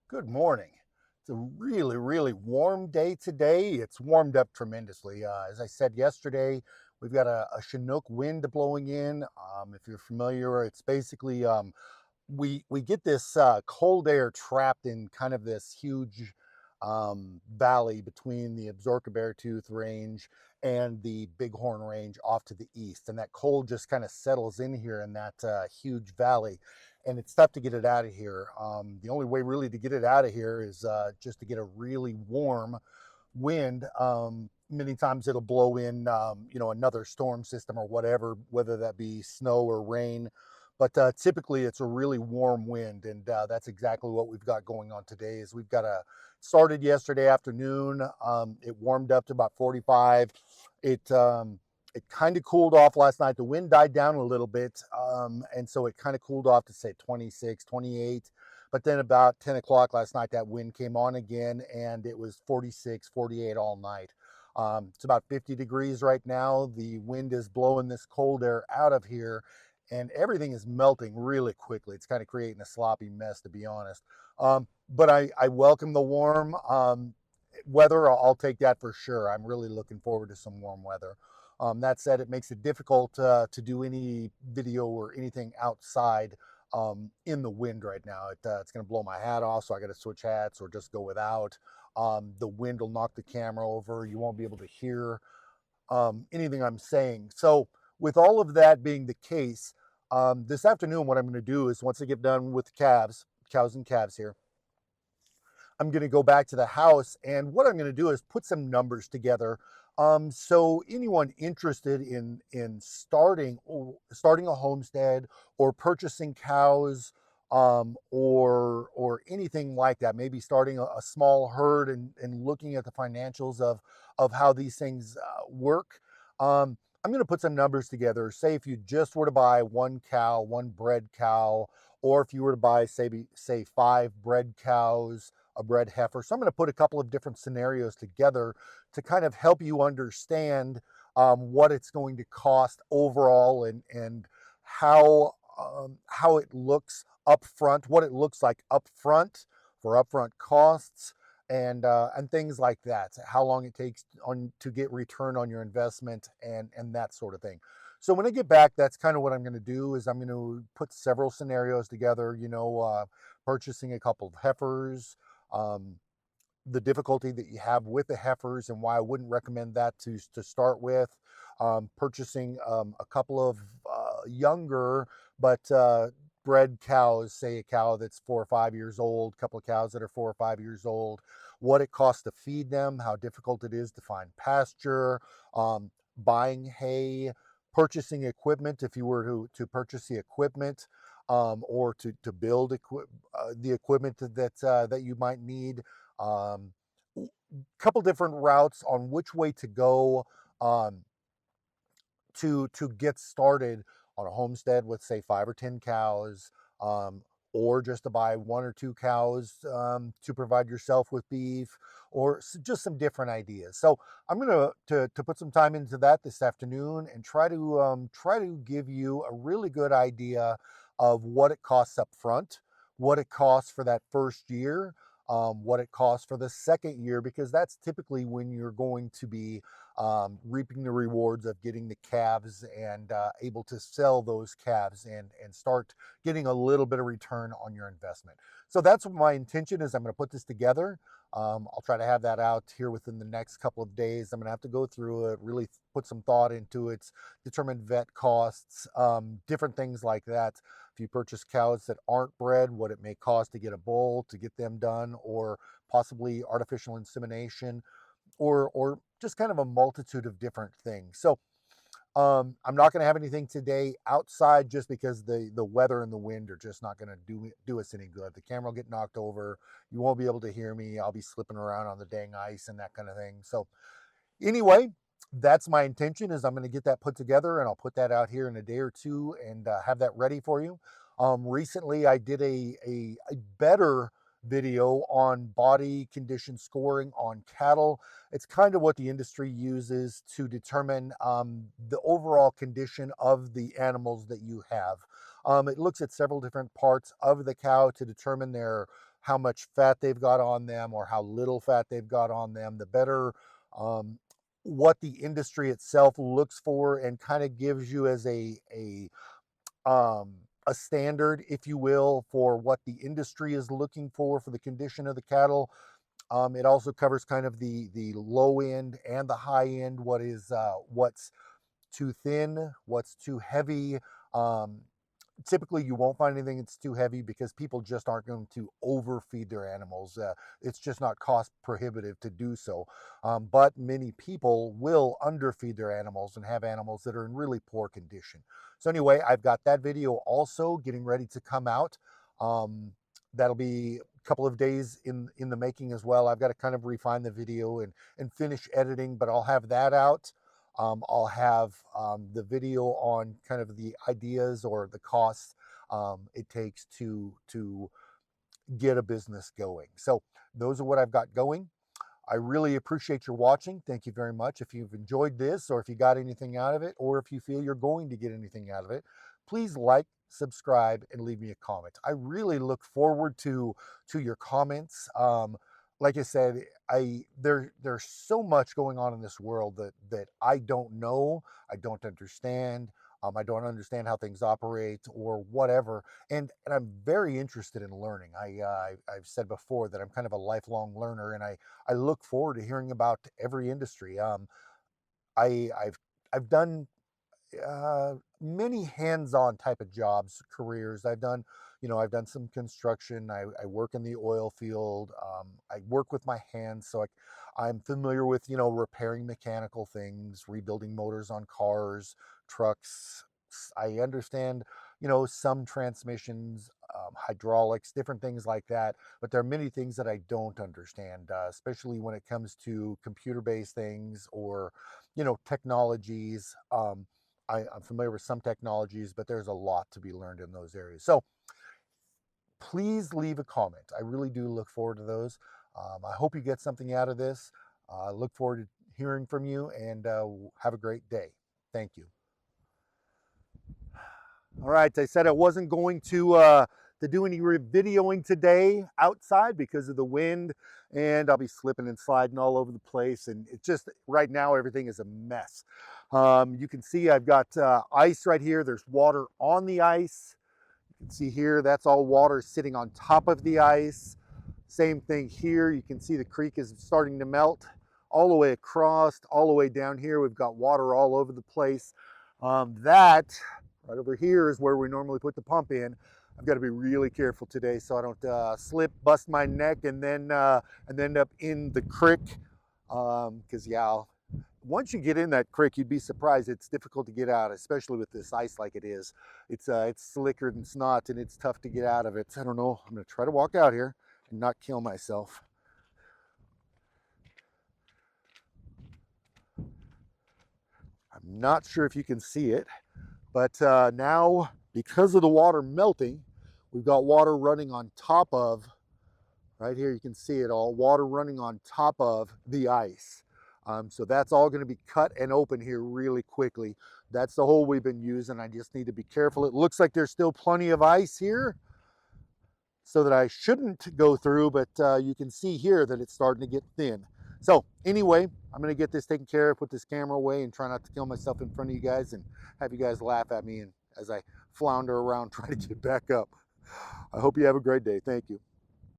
Good morning. It's a really warm day today. It's warmed up tremendously. As I said yesterday, we've got a Chinook wind blowing in. If you're familiar, it's basically we get this cold air trapped in kind of this huge valley between the Absaroka Beartooth Range and the Bighorn Range off to the east, and that cold just kind of settles in here in that huge valley, and it's tough to get it out of here. The only way really to get it out of here is just to get a really warm wind. Many times it'll blow in, another storm system or whatever, whether that be snow or rain. But typically it's a really warm wind, and that's exactly what we've got going on today. Is we've got started yesterday afternoon. It warmed up to about 45. It kind of cooled off last night. The wind died down a little bit, and so it kind of cooled off to say 26, 28. But then about 10 o'clock last night, that wind came on again, and it was 46, 48 all night. It's about 50 degrees right now. The wind is blowing this cold air out of here, and everything is melting really quickly. It's kind of creating a sloppy mess, to be honest. But I welcome the warm weather. I'll take that for sure. I'm really looking forward to some warm weather. That said, it makes it difficult to do any video or anything outside in the wind right now. It's going to blow my hat off, so I got to switch hats or just go without. The wind will knock the camera over. You won't be able to hear anything I'm saying. So with all of that being the case, this afternoon, what I'm going to do is once I get done with the cows and calves here, I'm going to go back to the house, and what I'm going to do is put some numbers together. So anyone interested in starting a homestead or purchasing cows, or anything like that, maybe starting a small herd and looking at the financials of how these things work. I'm going to put some numbers together. Say if you just were to buy one cow, one bred cow, or if you were to buy say 5 bred cows, a bred heifer. So I'm going to put a couple of different scenarios together to kind of help you understand what it's going to cost overall, and how it looks up front, what it looks like up front for upfront costs, and things like that. How long it takes to get return on your investment, and that sort of thing. So when I get back, that's kind of what I'm going to do. Is I'm going to put several scenarios together. Purchasing a couple of heifers, um, the difficulty that you have with the heifers and why I wouldn't recommend that to start with. Purchasing a couple of younger but bred cows, say a cow that's 4 or 5 years old, a couple of cows that are 4 or 5 years old, what it costs to feed them, how difficult it is to find pasture, buying hay, purchasing equipment if you were to purchase the equipment, or to build the equipment that you might need. Um, Couple different routes on which way to go, um, to get started on a homestead with say 5 or 10 cows, um, or just to buy 1 or 2 cows to provide yourself with beef, or just some different ideas. So I'm going to put some time into that this afternoon and try to give you a really good idea of what it costs up front, what it costs for that first year, what it costs for the second year, because that's typically when you're going to be reaping the rewards of getting the calves and able to sell those calves and start getting a little bit of return on your investment. So that's what my intention is. I'm going to put this together. I'll try to have that out here within the next couple of days. I'm going to have to go through it, really put some thought into it, determine vet costs, different things like that. If you purchase cows that aren't bred, what it may cost to get a bull to get them done, or possibly artificial insemination, or just kind of a multitude of different things. So I'm not going to have anything today outside just because the weather and the wind are just not going to do us any good. The camera will get knocked over. You won't be able to hear me. I'll be slipping around on the dang ice and that kind of thing. So anyway, that's my intention. Is I'm going to get that put together, and I'll put that out here in a day or two and have that ready for you. Recently, I did a better video on body condition scoring on cattle. It's kind of what the industry uses to determine the overall condition of the animals that you have. It looks at several different parts of the cow to determine how much fat they've got on them or how little fat they've got on them, the better what the industry itself looks for and kind of gives you as a standard, if you will, for what the industry is looking for the condition of the cattle. It also covers kind of the low end and the high end, what's too thin, what's too heavy. Um, Typically you won't find anything that's too heavy because people just aren't going to overfeed their animals. It's just not cost prohibitive to do so. But many people will underfeed their animals and have animals that are in really poor condition. So anyway, I've got that video also getting ready to come out. Um, that'll be a couple of days in the making as well. I've got to kind of refine the video and finish editing, but I'll have that out. I'll have the video on kind of the ideas or the costs it takes to get a business going. So those are what I've got going. I really appreciate your watching. Thank you very much. If you've enjoyed this, or if you got anything out of it, or if you feel you're going to get anything out of it, please like, subscribe, and leave me a comment. I really look forward to your comments. Like I said, there's so much going on in this world that I don't know, I don't understand. I don't understand how things operate or whatever, and I'm very interested in learning. I've said before that I'm kind of a lifelong learner, and I look forward to hearing about every industry. I've done many hands-on type of jobs, careers. I've done some construction. I work in the oil field. I work with my hands, so I'm familiar with, repairing mechanical things, rebuilding motors on cars, trucks. I understand, some transmissions, hydraulics, different things like that. But there are many things that I don't understand, especially when it comes to computer-based things or, technologies. I'm familiar with some technologies, but there's a lot to be learned in those areas. So please leave a comment. I really do look forward to those. I hope you get something out of this. I look forward to hearing from you, and have a great day. Thank you. All right, I said I wasn't going to do any videoing today outside because of the wind, and I'll be slipping and sliding all over the place, and it's just right now everything is a mess. You can see I've got ice right here. There's water on the ice. You can see here that's all water sitting on top of the ice. Same thing here. You can see the creek is starting to melt all the way across, all the way down here. We've got water all over the place. That right over here is where we normally put the pump in. I've got to be really careful today so I don't slip, bust my neck, and then end up in the creek. Because once you get in that creek, you'd be surprised. It's difficult to get out, especially with this ice like it is. It's slicker than snot, and it's tough to get out of it. I don't know. I'm going to try to walk out here and not kill myself. I'm not sure if you can see it, but now, because of the water melting, we've got water running on top of, right here you can see it all, water running on top of the ice. So that's all going to be cut and open here really quickly. That's the hole we've been using. I just need to be careful. It looks like there's still plenty of ice here, so that I shouldn't go through, but you can see here that it's starting to get thin. So anyway, I'm going to get this taken care of, put this camera away, and try not to kill myself in front of you guys and have you guys laugh at me and as I flounder around trying to get back up. I hope you have a great day. Thank you.